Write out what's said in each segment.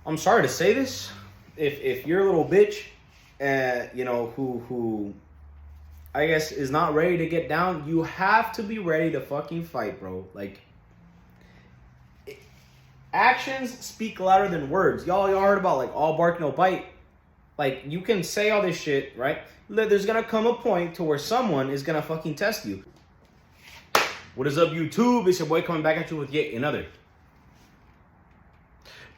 I'm sorry to say this. If you're a little bitch, you know, who I guess is not ready to get down, you have to be ready to fucking fight, bro. Like, actions speak louder than words. Y'all heard about like all bark no bite. Like, you can say all this shit, right? There's gonna come a point to where someone is gonna fucking test you. What is up, YouTube? It's your boy coming back at you with yet another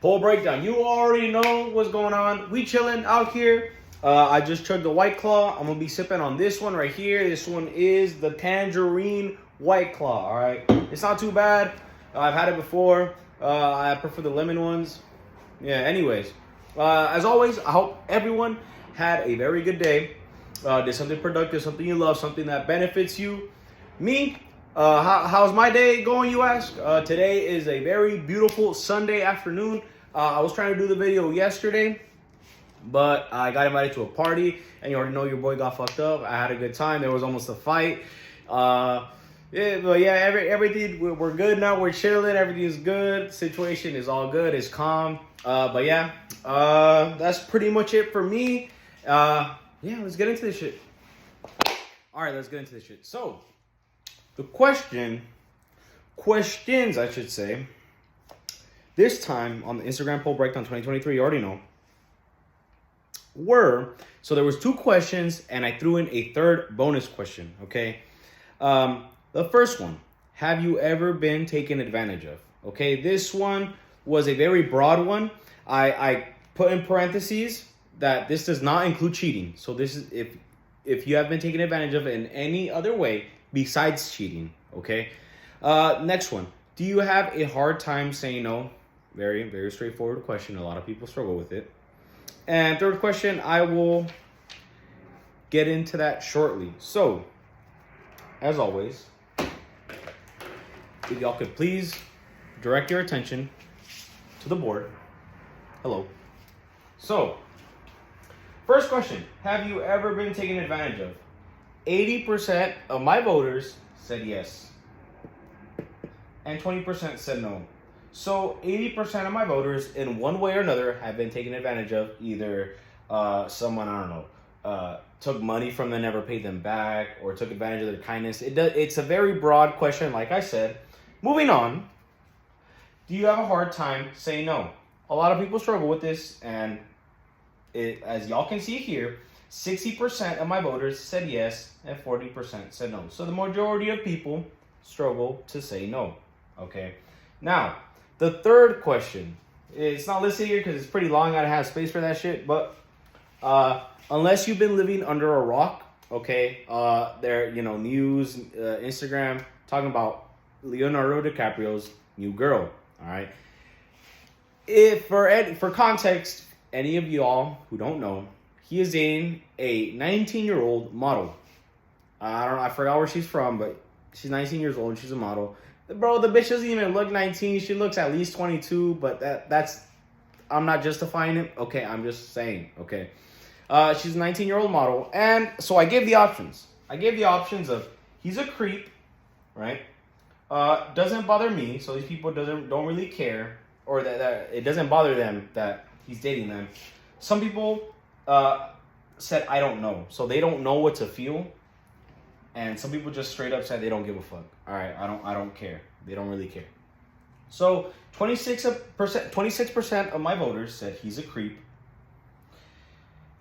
poll breakdown. You already know what's going on. We chilling out here. I just chugged the White Claw. I'm gonna be sipping on this one right here. This one is the Tangerine White Claw. All right, it's not too bad. I've had it before. I prefer the lemon ones. Yeah. Anyways, as always, I hope everyone had a very good day. Did something productive, something you love, something that benefits you. Me. How's my day going, you ask? Today is a very beautiful Sunday afternoon. I was trying to do the video yesterday, but I got invited to a party, and you already know your boy got fucked up. I had a good time. There was almost a fight. Everything, we're good now. We're chilling. Everything is good. Situation is all good. It's calm. That's pretty much it for me. Let's get into this shit. All right, let's get into this shit. So, the questions, I should say, this time on the Instagram poll breakdown 2023, you already know, so there was 2 questions, and I threw in a third bonus question, okay? The first one, have you ever been taken advantage of? Okay, this one was a very broad one. I put in parentheses that this does not include cheating. So this is if you have been taken advantage of in any other way besides cheating, okay? Next one, do you have a hard time saying no? Very, very straightforward question. A lot of people struggle with it. And third question, I will get into that shortly. So, as always, if y'all could please direct your attention to the board. Hello. So, first question, have you ever been taken advantage of? 80% of my voters said yes, and 20% said no. So 80% of my voters, in one way or another, have been taken advantage of. Either someone, I don't know, took money from them, never paid them back, or took advantage of their kindness. It's a very broad question, like I said. Moving on, do you have a hard time saying no? A lot of people struggle with this, and as y'all can see here, 60% of my voters said yes, and 40% said no. So the majority of people struggle to say no, okay? Now, the third question, it's not listed here because it's pretty long. I gotta have space for that shit. But unless you've been living under a rock, okay, news, Instagram, talking about Leonardo DiCaprio's new girl, all right? If for context, any of y'all who don't know, he is dating a 19-year-old model. I forgot where she's from, but she's 19 years old and she's a model. Bro, the bitch doesn't even look 19. She looks at least 22, but that's I'm not justifying it. Okay, I'm just saying, okay. She's a 19-year-old model, and so I gave the options. I gave the options of he's a creep, right? Doesn't bother me, so these people don't really care, or that it doesn't bother them that he's dating them. Some people said I don't know, so they don't know what to feel. And some people just straight up said they don't give a fuck. All right, I don't care. They don't really care. So 26% of my voters said he's a creep.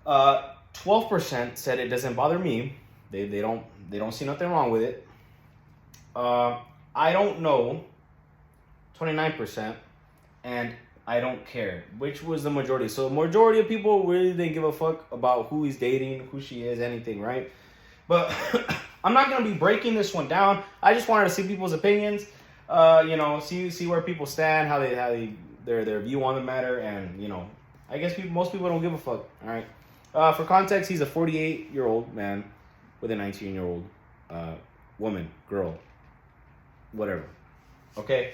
12% said it doesn't bother me. They don't see nothing wrong with it. I don't know. 29%, and I don't care, which was the majority. So the majority of people really didn't give a fuck about who he's dating, who she is, anything, right? But I'm not gonna be breaking this one down. I just wanted to see people's opinions, see where people stand, how their view on the matter, and I guess most people don't give a fuck. All right. For context, he's a 48-year-old man with a 19-year-old woman, girl, whatever. Okay.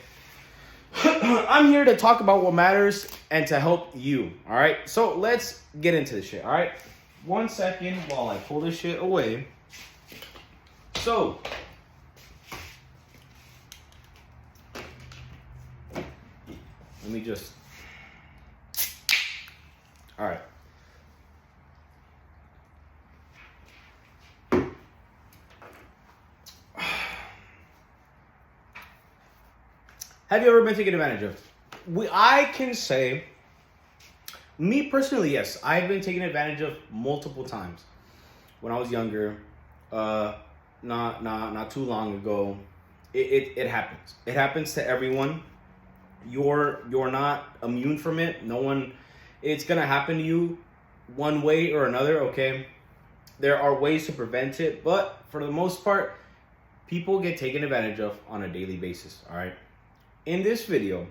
I'm here to talk about what matters and to help you. All right. So let's get into this shit. All right. 1 second while I pull this shit away. So, let me just All right. Have you ever been taken advantage of? I can say, me personally, yes. I've been taken advantage of multiple times. When I was younger, not too long ago, it happens. It happens to everyone. You're not immune from it. No one. It's gonna happen to you, one way or another. Okay, there are ways to prevent it, but for the most part, people get taken advantage of on a daily basis. All right. In this video,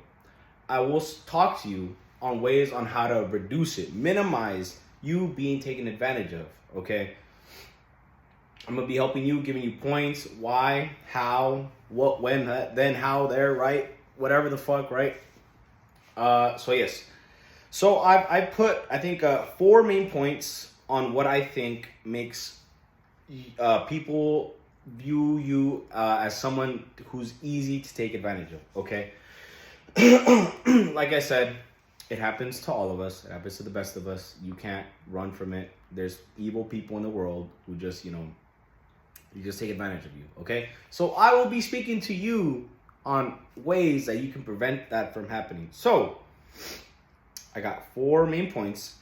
I will talk to you on ways on how to reduce it, minimize you being taken advantage of. Okay. I'm gonna be helping you, giving you points, why, how, what, when, then, how, there, right, whatever the fuck, right? So yes, so I put I think 4 main points on what I think makes people view you as someone who's easy to take advantage of. Okay, like I said, it happens to all of us. It happens to the best of us. You can't run from it. There's evil people in the world who just you just take advantage of you, okay? So I will be speaking to you on ways that you can prevent that from happening. So I got 4 main points.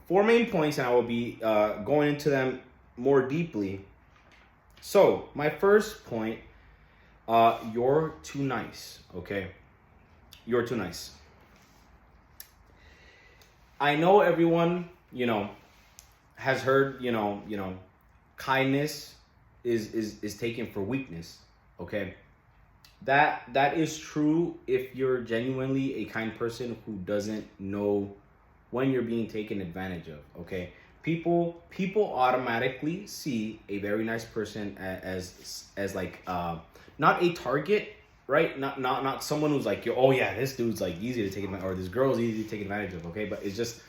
4 main points, and I will be going into them more deeply. So my first point, you're too nice, okay? You're too nice. I know everyone, has heard, kindness is taken for weakness. Okay, that is true if you're genuinely a kind person who doesn't know when you're being taken advantage of. Okay, people automatically see a very nice person as like not a target, right? Not someone who's like, oh yeah, this dude's like easy to take advantage, or this girl's easy to take advantage of. Okay, but it's just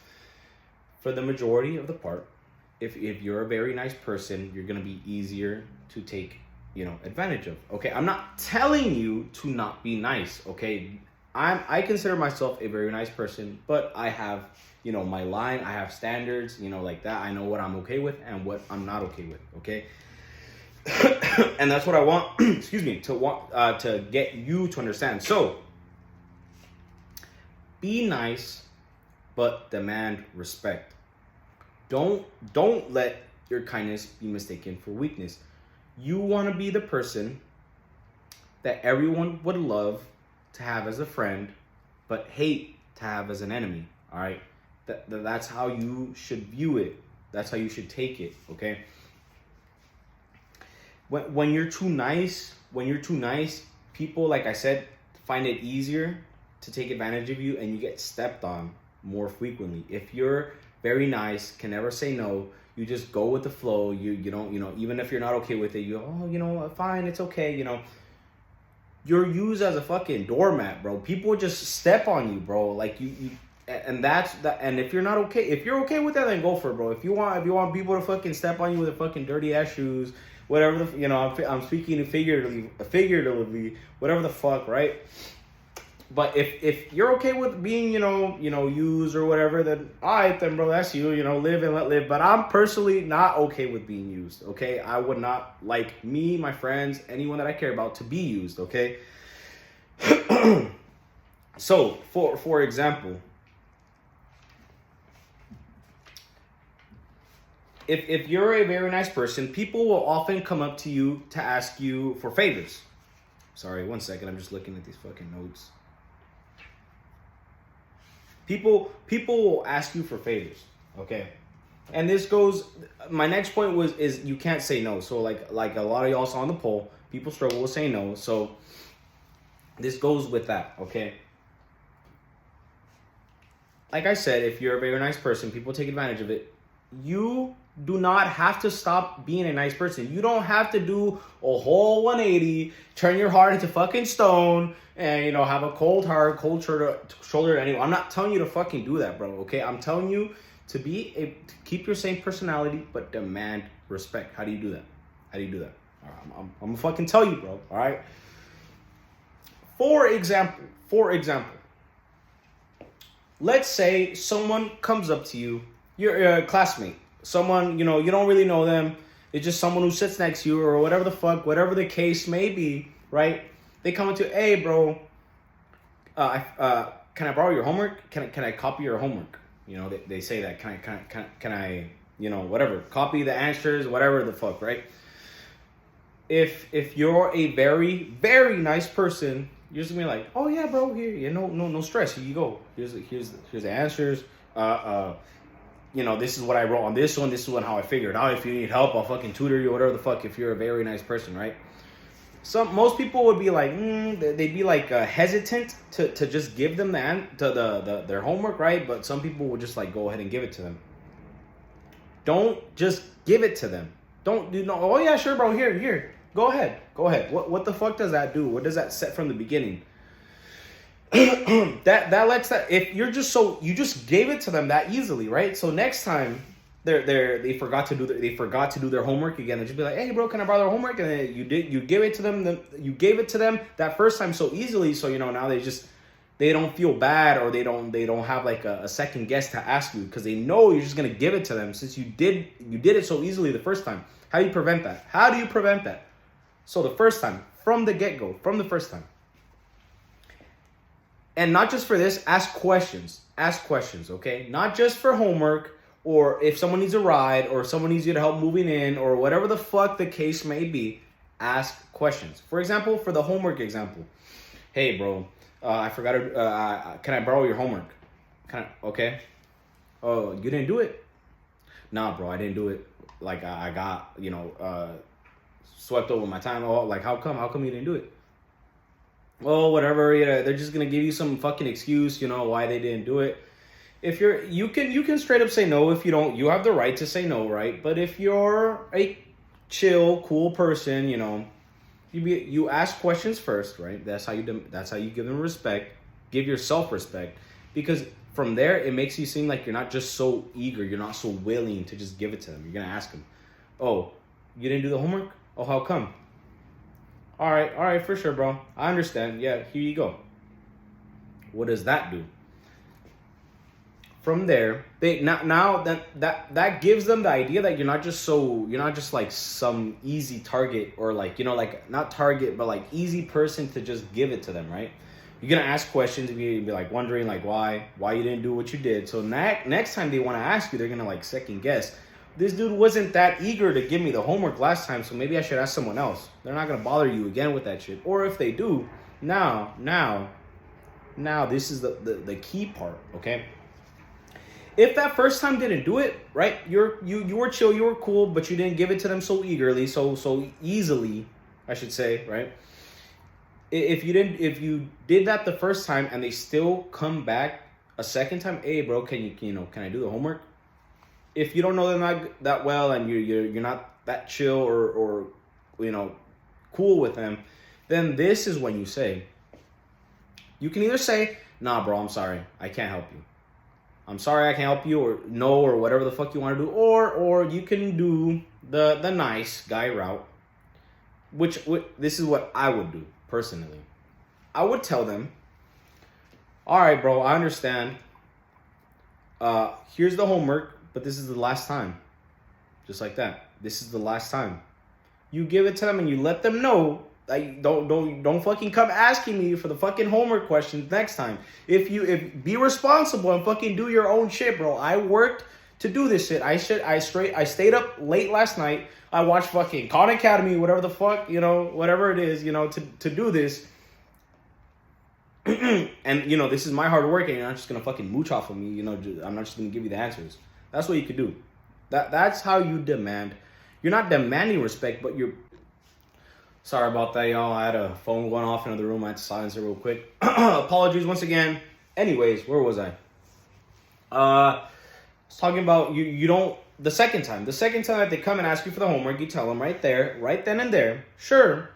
for the majority of the part. If you're a very nice person, you're gonna be easier to take, advantage of. Okay, I'm not telling you to not be nice. Okay, I consider myself a very nice person, but I have, my line. I have standards, like that. I know what I'm okay with and what I'm not okay with. Okay, and that's what I want. excuse me, to get you to understand. So, be nice, but demand respect. Don't let your kindness be mistaken for weakness. You want to be the person that everyone would love to have as a friend, but hate to have as an enemy. All right, that's how you should view it. That's how you should take it. Okay. When you're too nice, people, like I said, find it easier to take advantage of you, and you get stepped on more frequently. If you're very nice, can never say no, you just go with the flow. You don't, even if you're not okay with it, fine, it's okay, You're used as a fucking doormat, bro. People just step on you, bro. Like and that's that. And if you're not okay, if you're okay with that, then go for it, bro. If you want people to fucking step on you with their fucking dirty ass shoes, whatever I'm speaking figuratively, whatever the fuck, right? But if you're okay with being, used or whatever, then all right, then bro, that's you, live and let live. But I'm personally not okay with being used, okay? I would not like me, my friends, anyone that I care about to be used, okay? So, for example, if you're a very nice person, people will often come up to you to ask you for favors. Sorry, 1 second, I'm just looking at these fucking notes. People will ask you for favors, okay? And this goes, my next point is you can't say no. So like a lot of y'all saw on the poll, people struggle with saying no. So this goes with that, okay? Like I said, if you're a very nice person, people take advantage of it. You do not have to stop being a nice person. You don't have to do a whole 180, turn your heart into fucking stone, and have a cold heart, cold shoulder. Anyway, I'm not telling you to fucking do that, bro. Okay, I'm telling you to keep your same personality, but demand respect. How do you do that? All right, I'm gonna fucking tell you, bro. All right. For example, let's say someone comes up to you, you're a classmate, someone, you know, you don't really know them. It's just someone who sits next to you or whatever the fuck, whatever the case may be, right? They come up to, hey, bro, can I borrow your homework? Can I copy your homework? You know, they say that. Can I, you know, whatever, copy the answers, whatever the fuck, right? If you're a very, very nice person, you're just gonna be like, oh yeah, bro, here, you know, no stress. Here you go. Here's the answers. You know, this is what I wrote on this one. This is how I figured out. If you need help, I'll fucking tutor you, whatever the fuck. If you're a very nice person, right? Most people would be like, they'd be like hesitant to just give them their homework, right? But some people would just like go ahead and give it to them. Don't just give it to them. Don't do no. Oh yeah, sure, bro. Here. Go ahead. What the fuck does that do? What does that set from the beginning? that lets that, if you're just you just gave it to them that easily, right? So next time they forgot to do their homework again, they just be like, hey bro, can I borrow their homework? And then you gave it to them. You gave it to them that first time so easily. So you know now they don't feel bad, or they don't have like a second guess to ask you, because they know you're just gonna give it to them since you did it so easily the first time. How do you prevent that? So the first time, from the get-go, from the first time. And not just for this, ask questions, okay? Not just for homework, or if someone needs a ride, or someone needs you to help moving in, or whatever the fuck the case may be, ask questions. For example, for the homework example, hey bro, I forgot to, can I borrow your homework? Okay. Oh, you didn't do it? Nah, bro, I didn't do it. Like, I got, you know, swept over my time. Oh, like, how come you didn't do it? Well, whatever, yeah, they're just gonna give you some fucking excuse, you know, why they didn't do it. If you can straight up say no. If you don't, you have the right to say no, right? But if you're a chill, cool person, you know, you ask questions first, right? That's how you give them respect. Give yourself respect, because from there it makes you seem like you're not just so eager, you're not so willing to just give it to them. You're gonna ask them, oh, you didn't do the homework? Oh, how come? All right, for sure, bro. I understand. Yeah, here you go. What does that do? From there, that gives them the idea that you're not just like some easy target, or like, you know, like not target, but like easy person to just give it to them, right? You're gonna ask questions, and you'll be like wondering like why you didn't do what you did. So next time they want to ask you, they're gonna like second guess. This dude wasn't that eager to give me the homework last time, so maybe I should ask someone else. They're not gonna bother you again with that shit. Or if they do, now this is the key part, okay? If that first time didn't do it, right? You were chill, you were cool, but you didn't give it to them so eagerly, so easily, I should say, right? If you did that the first time and they still come back a second time, hey bro, can I do the homework? If you don't know them that well, and you're not that chill or you know, cool with them, then this is when you say, you can either say, nah bro, I'm sorry, I can't help you. I'm sorry, I can't help you, or no, or whatever the fuck you want to do, or you can do the nice guy route, which this is what I would do personally. I would tell them, all right bro, I understand, here's the homework, but this is the last time. Just like that. This is the last time. You give it to them and you let them know. Like, don't fucking come asking me for the fucking homework questions next time. If be responsible and fucking do your own shit, bro. I worked to do this shit. I stayed up late last night. I watched fucking Khan Academy, whatever the fuck, you know, whatever it is, you know, to do this. And you know, this is my hard work, and you're not just gonna fucking mooch off of me, you know. I'm not just gonna give you the answers. That's what you could do. That's how you demand. You're not demanding respect, but you're... Sorry about that, y'all. I had a phone going off in another room. I had to silence it real quick. Apologies once again. Anyways, where was I? I was talking about you don't... The second time that they come and ask you for the homework, you tell them right then and there, sure,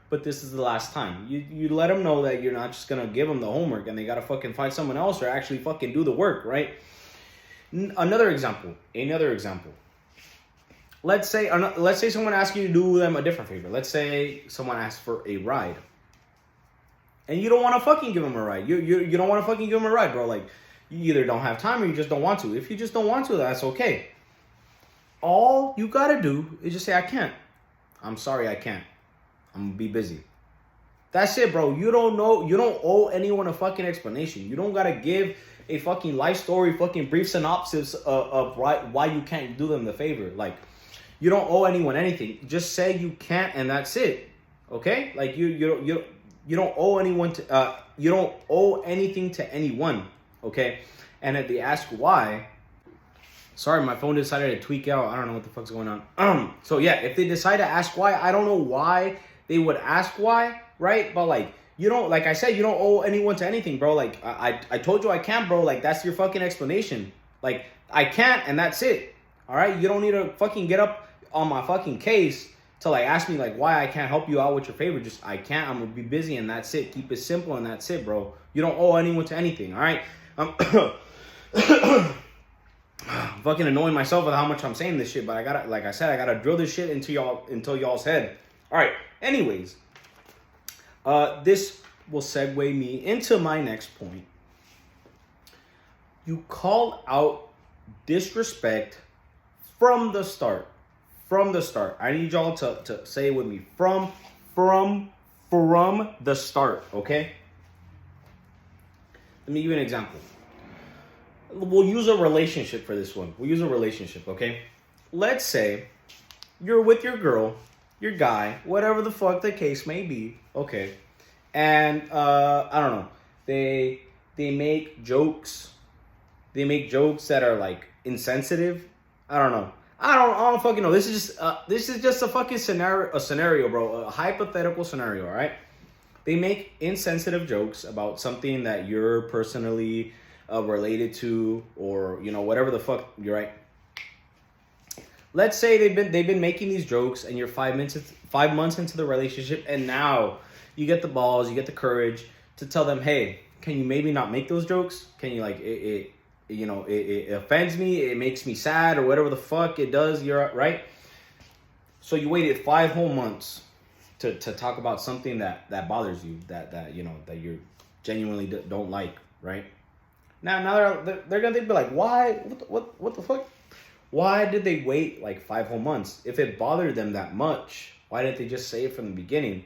but this is the last time. You let them know that you're not just going to give them the homework and they got to fucking find someone else or actually fucking do the work, right? Another example. Let's say someone asks you to do them a different favor. Let's say someone asks for a ride, and you don't want to fucking give them a ride. You don't want to fucking give them a ride, bro. Like, You either don't have time or you just don't want to. If you just don't want to, that's okay. All you gotta do is just say, I can't. I'm sorry, I can't. I'm gonna be busy. That's it, bro. You don't owe anyone a fucking explanation. You don't gotta give a fucking life story, fucking brief synopsis of why you can't do them the favor. Like, you don't owe anyone anything. Just say you can't, and that's it. Okay? Like, you don't owe anyone to you don't owe anything to anyone. Okay? And if they ask why, sorry, my phone decided to tweak out. I don't know what the fuck's going on. So yeah, if they decide to ask why, I don't know why they would ask why, right? But like, you don't, like I said, you don't owe anyone to anything, bro. Like, I told you I can't, bro. Like, that's your fucking explanation. Like, I can't, and that's it. All right? You don't need to fucking get up on my fucking case to like ask me like why I can't help you out with your favor. Just, I can't, I'm gonna be busy, and that's it. Keep it simple, and that's it, bro. You don't owe anyone to anything, all right? I'm fucking annoying myself with how much I'm saying this shit, but I gotta, like I said, I gotta drill this shit into y'all's head. All right. Anyways, this will segue me into my next point. You call out disrespect from the start. From the start. I need y'all to say it with me. From the start. Okay. Let me give you an example. We'll use a relationship for this one. We'll use a relationship, okay? Let's say you're with your girl, your guy, whatever the fuck the case may be, okay? And I don't know. They make jokes. They make jokes that are like insensitive. I don't know. I don't fucking know. This is just a fucking scenario, bro. A hypothetical scenario, all right? They make insensitive jokes about something that you're personally related to, or you know, whatever the fuck. You're right. Let's say they've been making these jokes, and you're 5 months into the relationship, and now you get the balls, you get the courage to tell them, hey, can you maybe not make those jokes? Can you, like, it offends me, it makes me sad, or whatever the fuck it does. You're right. So you waited 5 whole months to talk about something that bothers you, that you know, that you genuinely don't like, right? Now they're gonna be like, why? What the fuck? Why did they wait like 5 whole months? If it bothered them that much, why didn't they just say it from the beginning?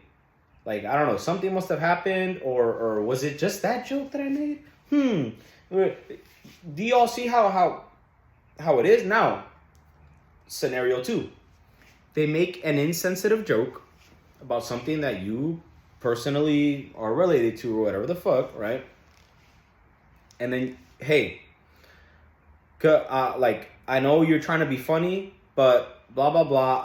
Like, I don't know, something must have happened, or was it just that joke that I made? Do y'all see how it is now? Scenario 2. They make an insensitive joke about something that you personally are related to, or whatever the fuck, right? And then, hey, like, I know you're trying to be funny, but blah blah blah.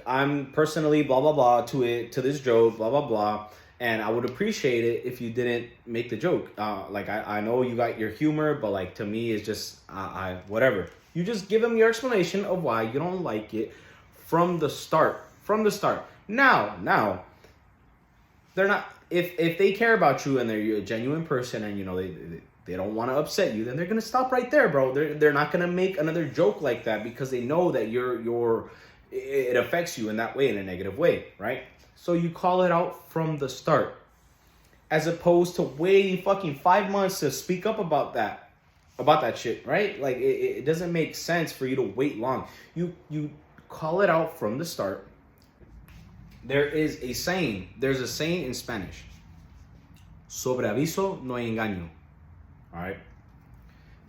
I'm personally blah blah blah to this joke, blah blah blah. And I would appreciate it if you didn't make the joke. Like, I know you got your humor, but like, to me, it's just whatever. You just give them your explanation of why you don't like it from the start. From the start. Now, they're not. If they care about you and they're a genuine person, and you know they don't want to upset you, then they're gonna stop right there, bro. They're not gonna make another joke like that, because they know that it affects you in that way, in a negative way, right? So you call it out from the start, as opposed to waiting fucking 5 months to speak up about that shit, right? Like, it doesn't make sense for you to wait long. You call it out from the start. There's a saying in Spanish: sobre aviso no hay engaño. All right.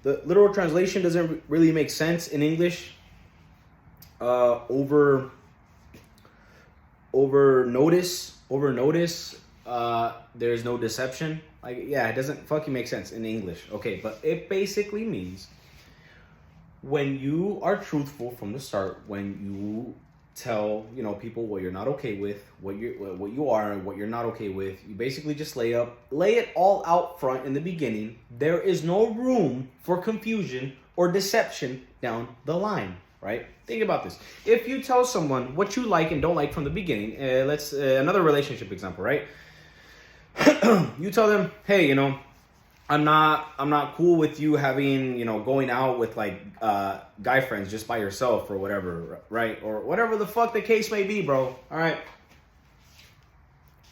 The literal translation doesn't really make sense in English. Over notice, there's no deception. Like, yeah, it doesn't fucking make sense in English. Okay, but it basically means when you are truthful from the start, when you tell, you know, people what you're not okay with, what you are and what you're not okay with, you basically just lay it all out front in the beginning. There is no room for confusion or deception down the line, right? Think about this. If you tell someone what you like and don't like from the beginning, let's another relationship example, right? You tell them, hey, you know, I'm not cool with you having, you know, going out with like guy friends just by yourself or whatever, right? Or whatever the fuck the case may be, bro. All right.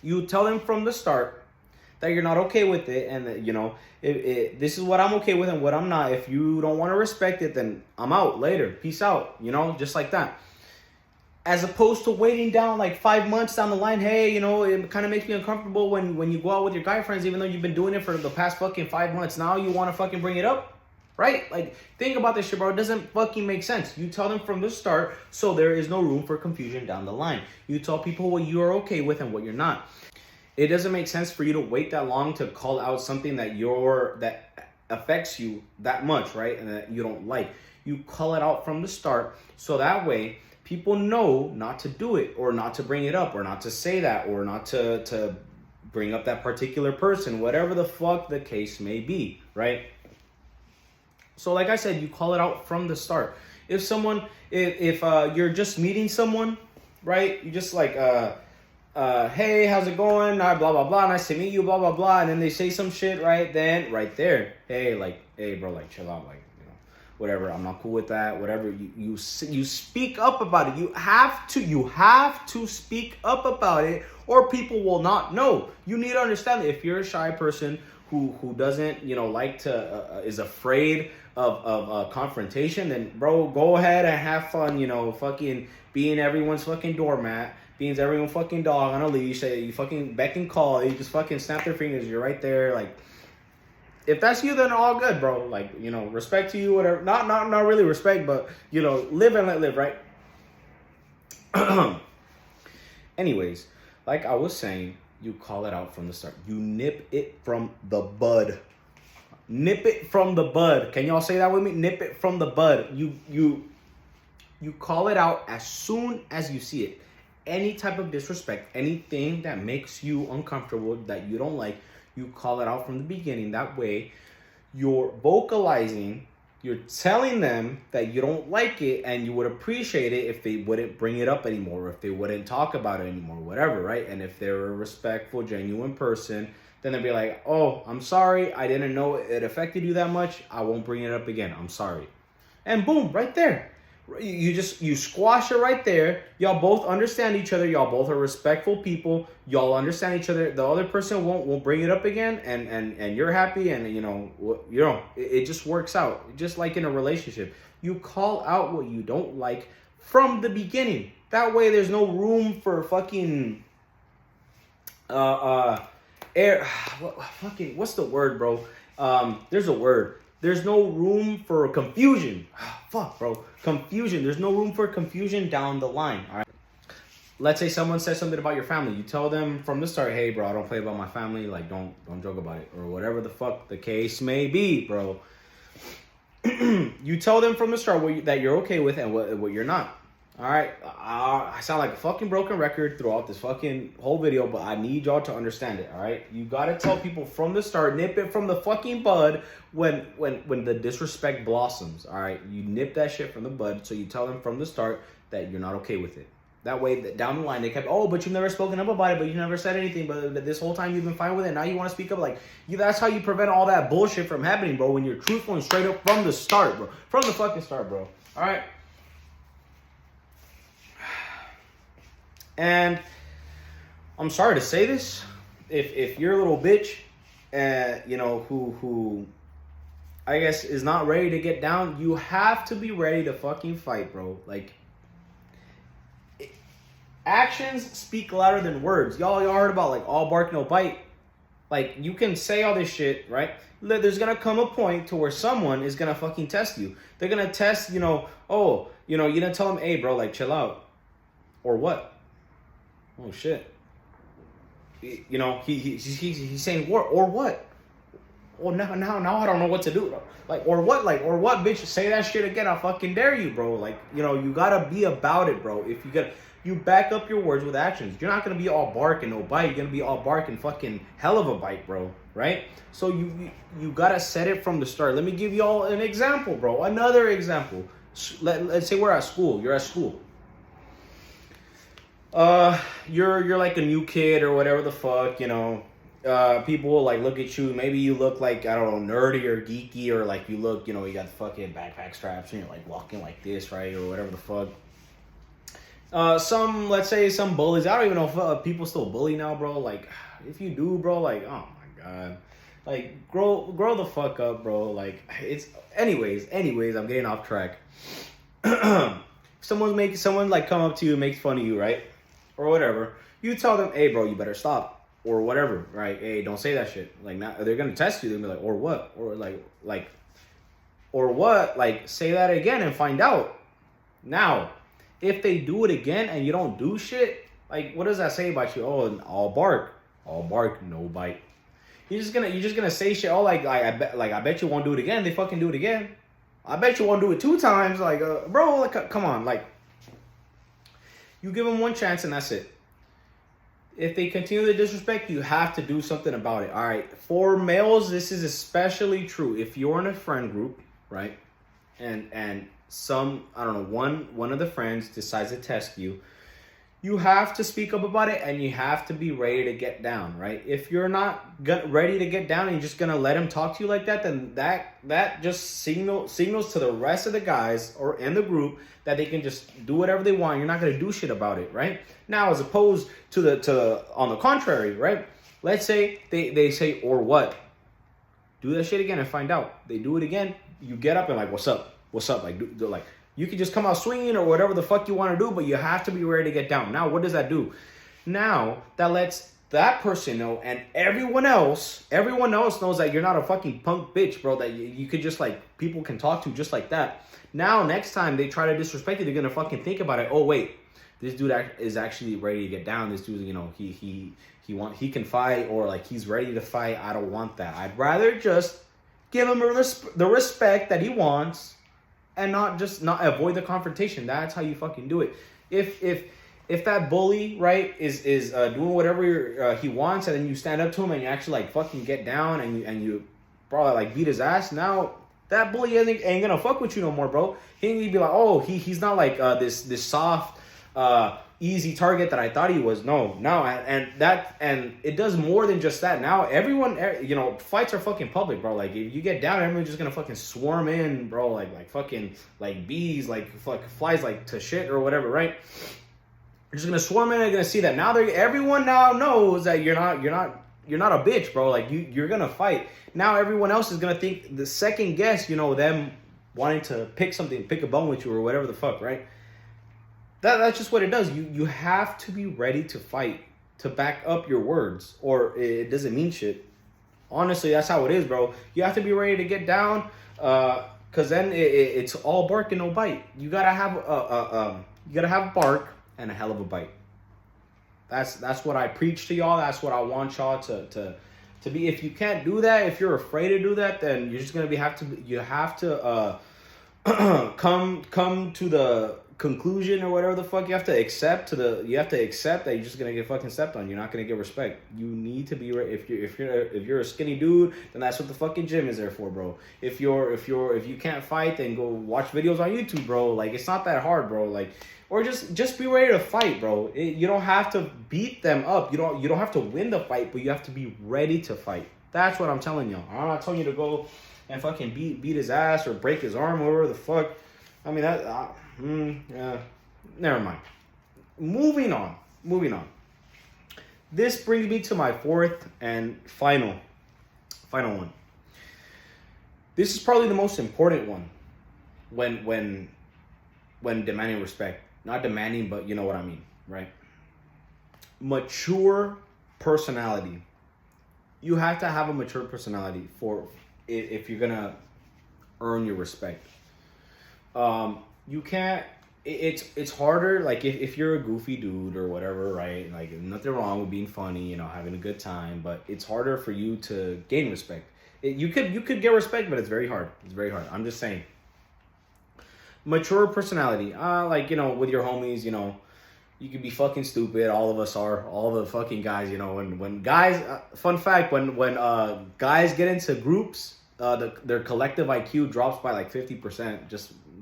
You tell them from the start that you're not okay with it, and that, this is what I'm okay with and what I'm not. If you don't want to respect it, then I'm out later. Peace out, just like that. As opposed to waiting down like 5 months down the line, hey, it kind of makes me uncomfortable when you go out with your guy friends, even though you've been doing it for the past fucking 5 months. Now you want to fucking bring it up? Right? Like, think about this shit, bro. It doesn't fucking make sense. You tell them from the start, so there is no room for confusion down the line. You tell people what you are okay with and what you're not. It doesn't make sense for you to wait that long to call out something that affects you that much, right? And that you don't like. You call it out from the start, so that way people know not to do it, or not to bring it up, or not to say that, or not to bring up that particular person, whatever the fuck the case may be, right? So like I said, you call it out from the start. If you're just meeting someone, right? You just like, hey, how's it going? Blah, blah, blah. Nice to meet you, blah, blah, blah. And then they say some shit, right? Then right there, hey, bro, like, chill out, like, whatever. I'm not cool with that. Whatever. You speak up about it. You have to speak up about it, or people will not know. You need to understand that if you're a shy person who doesn't, like to, is afraid of confrontation, then bro, go ahead and have fun, fucking being everyone's fucking doormat, being everyone's fucking dog on a leash. You fucking beck and call. You just fucking snap their fingers. You're right there. Like, if that's you, then all good, bro. Like, respect to you, whatever. Not really respect, but, live and let live, right? Anyways, like I was saying, you call it out from the start. You nip it from the bud. Nip it from the bud. Can y'all say that with me? Nip it from the bud. You call it out as soon as you see it. Any type of disrespect, anything that makes you uncomfortable, that you don't like, you call it out from the beginning. That way, you're vocalizing, you're telling them that you don't like it, and you would appreciate it if they wouldn't bring it up anymore, or if they wouldn't talk about it anymore, whatever, right? And if they're a respectful, genuine person, then they'll be like, oh, I'm sorry, I didn't know it affected you that much, I won't bring it up again, I'm sorry. And boom, right there. You squash it right there. Y'all both understand each other. Y'all both are respectful people. Y'all understand each other. The other person won't bring it up again, and you're happy, and it just works out. Just like in a relationship, you call out what you don't like from the beginning. That way, there's no room for fucking what's the word, bro? There's a word. There's no room for confusion. Fuck, bro. Confusion. There's no room for confusion down the line. All right. Let's say someone says something about your family. You tell them from the start, hey, bro, I don't play about my family. Like, don't joke about it, or whatever the fuck the case may be, bro. You tell them from the start that you're okay with and what you're not. All right. I sound like a fucking broken record throughout this fucking whole video, but I need y'all to understand it. All right. You got to tell people from the start, nip it from the fucking bud when the disrespect blossoms. All right. You nip that shit from the bud. So you tell them from the start that you're not okay with it. That way, down the line, they kept, oh, but you've never spoken up about it, but you never said anything, but this whole time you've been fine with it. Now you want to speak up. Like, that's how you prevent all that bullshit from happening, bro, when you're truthful and straight up from the start, bro. From the fucking start, bro. All right. And I'm sorry to say this, if you're a little bitch, who I guess is not ready to get down, you have to be ready to fucking fight, bro. Like, actions speak louder than words. Y'all heard about like all bark no bite. Like, you can say all this shit, right? There's gonna come a point to where someone is gonna fucking test you. They're gonna test, you didn't tell them, hey, bro, like, chill out, or what? Oh shit. He's saying what or what? Well, now I don't know what to do. Like, or what, bitch? Say that shit again. I fucking dare you, bro. Like, you gotta be about it, bro. If you back up your words with actions. You're not gonna be all bark and no bite. You're gonna be all bark and fucking hell of a bite, bro. Right? So you gotta set it from the start. Let me give you all an example, bro. Another example. Let's say we're at school. You're at school. You're like a new kid or whatever the fuck, people will like look at you. Maybe you look like, I don't know, nerdy or geeky, or like you look, you got the fucking backpack straps and you're like walking like this, right? Or whatever the fuck. Let's say some bullies. I don't even know if people still bully now, bro. Like, if you do, bro, like, oh my Like, grow the fuck up, bro. Like, it's anyways. I'm getting off track. Someone like come up to you, makes fun of you, right, or whatever. You tell them, hey, bro, you better stop, or whatever, right? Hey, don't say that shit. Like, now they're gonna test you. They'll be like, or what, or what? Like, say that again and find out. Now, if they do it again and you don't do shit, like, what does that say about you? Oh, all bark, no bite. You're just gonna say shit. Oh, I bet you won't do it again. They fucking do it again. I bet you won't do it 2 times. Like, bro, like, come on, like, you give them one chance and that's it. If they continue to disrespect, you have to do something about it. All right, for males, this is especially true. If you're in a friend group, right, and some, I don't know, one of the friends decides to test you, you have to speak up about it, and you have to be ready to get down, right? If you're not ready to get down and you're just gonna let him talk to you like that, then that just signals to the rest of the guys or in the group that they can just do whatever they want. You're not gonna do shit about it, right? Now, as opposed to on the contrary, right? Let's say they say, or what? Do that shit again and find out. They do it again. You get up and like, what's up? Like, like. You can just come out swinging or whatever the fuck you want to do, but you have to be ready to get down. Now, what does that do? Now, that lets that person know, and everyone else knows that you're not a fucking punk bitch, bro, that you could just, like, people can talk to just like that. Now, next time they try to disrespect you, they're going to fucking think about it. Oh, wait, this dude is actually ready to get down. This dude, you know, he can fight, or, like, he's ready to fight. I don't want that. I'd rather just give him the respect that he wants, and not avoid the confrontation. That's how you fucking do it. If that bully, right, is doing whatever he wants, and then you stand up to him and you actually, like, fucking get down and you probably, like, beat his ass, now that bully ain't gonna fuck with you no more, bro. He ain't gonna be like, oh, he's not like this soft easy target that I thought he was. No, and it does more than just that. Now everyone, you know, fights are fucking public, bro. Like, if you get down, everyone's just gonna fucking swarm in, bro, like fucking like bees, like flies, like to shit or whatever, right? You're just gonna swarm in. They're gonna see that now. Everyone now knows that you're not a bitch, bro. Like, you're gonna fight. Now everyone else is gonna think the second guess, you know, them wanting to pick a bone with you or whatever the fuck, right? That's just what it does. You have to be ready to fight, to back up your words, or it doesn't mean shit. Honestly, that's how it is, bro. You have to be ready to get down, cause then it's all bark and no bite. You gotta have bark and a hell of a bite. That's what I preach to y'all. That's what I want y'all to be. If you can't do that, if you're afraid to do that, then you're just gonna you have to come to the conclusion or whatever the fuck. You have to accept that you're just gonna get fucking stepped on. You're not gonna get respect. You need to be ready. If you're a skinny dude, then that's what the fucking gym is there for, bro. If you can't fight, then go watch videos on YouTube, bro. Like, it's not that hard, bro. Like, or just be ready to fight, bro. You don't have to beat them up. You don't have to win the fight, but you have to be ready to fight. That's what I'm telling y'all. I'm not telling you to go and fucking beat his ass or break his arm or whatever the fuck. I mean, yeah, never mind. Moving on. This brings me to my fourth and final one. This is probably the most important one when demanding respect. Not demanding, but you know what I mean, right? Mature personality. You have to have a mature personality if you're gonna earn your respect. You can't. It's harder. Like, if you're a goofy dude or whatever, right? Like, nothing wrong with being funny, you know, having a good time. But it's harder for you to gain respect. You could get respect, but it's very hard. I'm just saying. Mature personality. Like, you know, with your homies, you know, you could be fucking stupid. All of us are. All the fucking guys, you know. When guys, fun fact, when guys get into groups, their collective IQ drops by like 50%.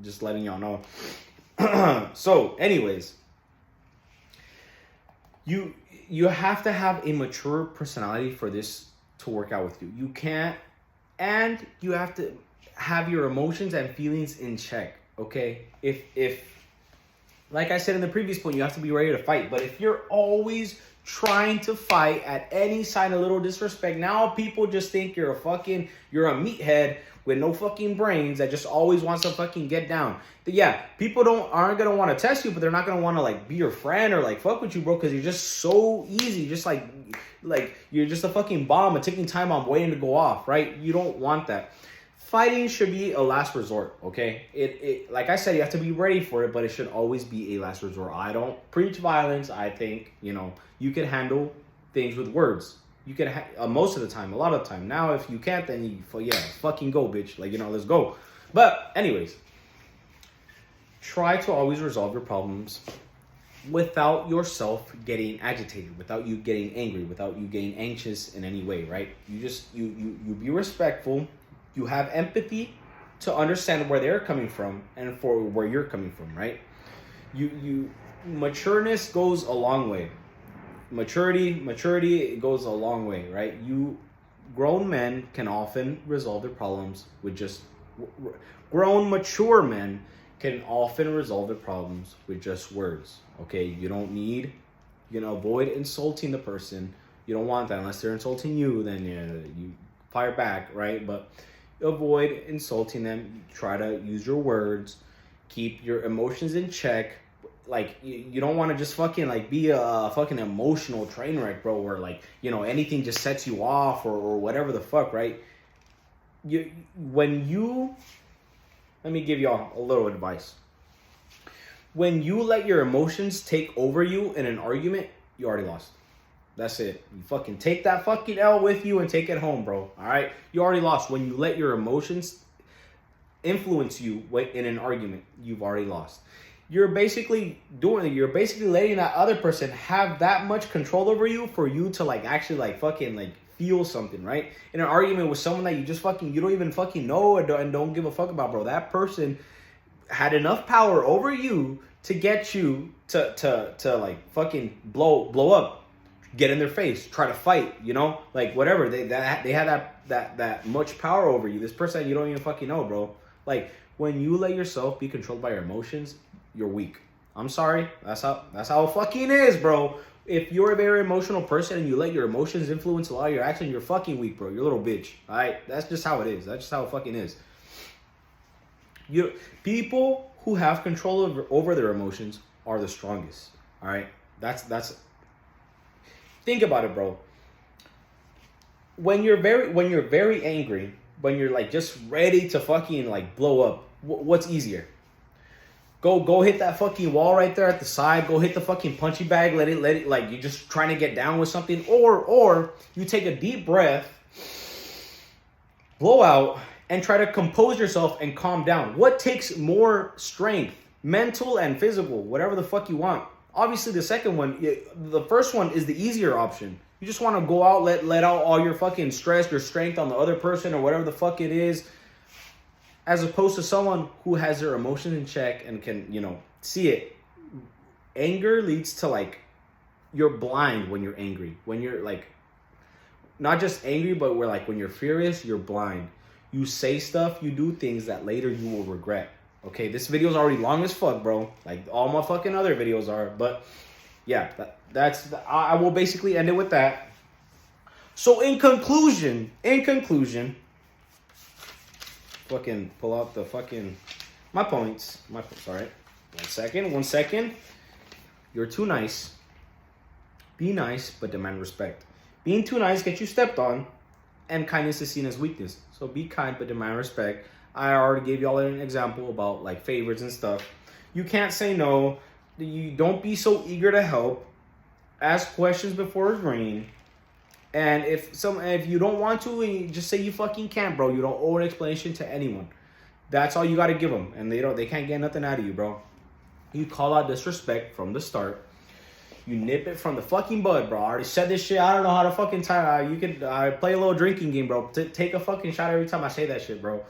Just letting y'all know. So, anyways, you have to have a mature personality for this to work out with you. You can't, and you have to have your emotions and feelings in check. Okay, if like I said in the previous point, you have to be ready to fight. But if you're always trying to fight at any sign of little disrespect, now people just think you're a meathead with no fucking brains that just always wants to fucking get down. But yeah, people aren't gonna want to test you, but they're not gonna want to like be your friend or like fuck with you, bro, because you're just so easy, just like you're just a fucking bomb, a ticking time bomb waiting to go off, right? You don't want that. Fighting should be a last resort, okay? It like I said, you have to be ready for it, but it should always be a last resort. I don't preach violence. I think, you can handle things with words. You can most of the time, a lot of the time. Now, if you can't, then fucking go, bitch. Like, let's go. But anyways, try to always resolve your problems without yourself getting agitated, without you getting angry, without you getting anxious in any way, right? You just you be respectful. You have empathy to understand where they're coming from and for where you're coming from, right? Matureness goes a long way. Maturity goes a long way, right? Grown men can often resolve their problems with just mature men can often resolve their problems with just words. Okay, you can avoid insulting the person. You don't want that unless they're insulting you. Then you fire back, right? But avoid insulting them. Try to use your words. Keep your emotions in check. Like, you don't want to just fucking like be a fucking emotional train wreck, bro, where like, anything just sets you off or whatever the fuck, right? Let me give y'all a little advice. When you let your emotions take over you in an argument, you already lost. That's it. You fucking take that fucking L with you and take it home, bro. All right? You already lost. When you let your emotions influence you in an argument, you've already lost. You're basically letting that other person have that much control over you for you to like actually like fucking like feel something, right? In an argument with someone that you don't even fucking know and don't give a fuck about, bro. That person had enough power over you to get you to like fucking blow up, get in their face, try to fight, like whatever. They had that much power over you. This person that you don't even fucking know, bro. Like, when you let yourself be controlled by your emotions, you're weak. I'm sorry. That's how it fucking is, bro. If you're a very emotional person and you let your emotions influence a lot of your action, you're fucking weak, bro. You're a little bitch. All right? That's just how it is. That's just how it fucking is. People who have control over their emotions are the strongest. All right? That's think about it, bro. When you're very angry, when you're like just ready to fucking like blow up, what's easier? Go hit that fucking wall right there at the side. Go hit the fucking punchy bag. Let it like you're just trying to get down with something. Or you take a deep breath, blow out, and try to compose yourself and calm down. What takes more strength? Mental and physical, whatever the fuck you want. Obviously, the second one, the first one is the easier option. You just want to go out, let out all your fucking stress, your strength on the other person or whatever the fuck it is. As opposed to someone who has their emotions in check and can, see it. Anger leads to like, you're blind when you're angry. When you're like, not just angry, but when you're furious, you're blind. You say stuff, you do things that later you will regret. Okay, this video is already long as fuck, bro. Like all my fucking other videos are. But yeah, I will basically end it with that. So in conclusion, fucking pull out the fucking my points. Sorry. 1 second. You're too nice. Be nice, but demand respect. Being too nice gets you stepped on, and kindness is seen as weakness. So be kind, but demand respect. I already gave y'all an example about like favors and stuff. You can't say no. You don't be so eager to help. Ask questions before agreeing. And if you don't want to, just say you fucking can't, bro. You don't owe an explanation to anyone. That's all you got to give them, and they can't get nothing out of you, bro. You call out disrespect from the start. You nip it from the fucking bud, bro. I already said this shit. I don't know how to fucking time. You can play a little drinking game, bro. Take a fucking shot every time I say that shit, bro.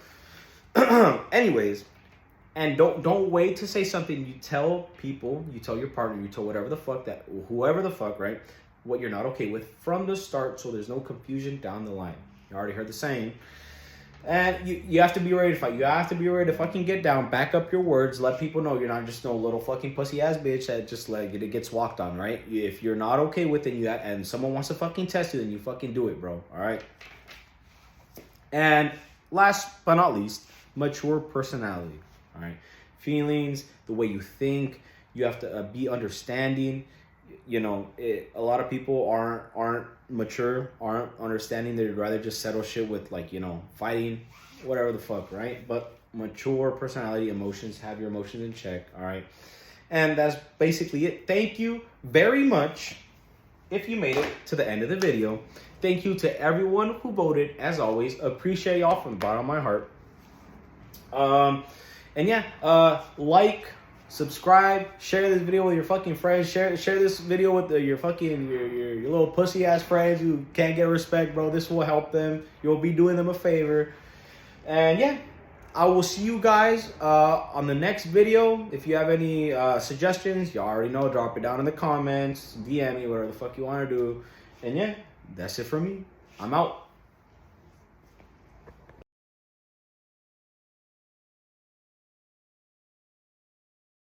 Anyways, and don't wait to say something. You tell people, you tell your partner, you tell whoever the fuck, right? What you're not okay with from the start, so there's no confusion down the line. You already heard the saying. And you have to be ready to fight. You have to be ready to fucking get down, back up your words, let people know you're not just no little fucking pussy ass bitch that just like it gets walked on, right? If you're not okay with it, and someone wants to fucking test you, then you fucking do it, bro. All right. And last but not least, mature personality. All right, feelings, the way you think. You have to be understanding. You know, a lot of people aren't mature, aren't understanding. They'd rather just settle shit with like, you know, fighting, whatever the fuck, right? But mature personality, emotions, have your emotions in check, all right? And that's basically it. Thank you very much if you made it to the end of the video. Thank you to everyone who voted, as always. Appreciate y'all from the bottom of my heart. And yeah, like, subscribe, share this video with your fucking friends. Share this video with your fucking your little pussy ass friends who can't get respect, bro. This will help them. You'll be doing them a favor. And yeah, I will see you guys on the next video. If you have any suggestions, you already know, drop it down in the comments, DM me, whatever the fuck you want to do. And yeah, that's it for me. I'm out.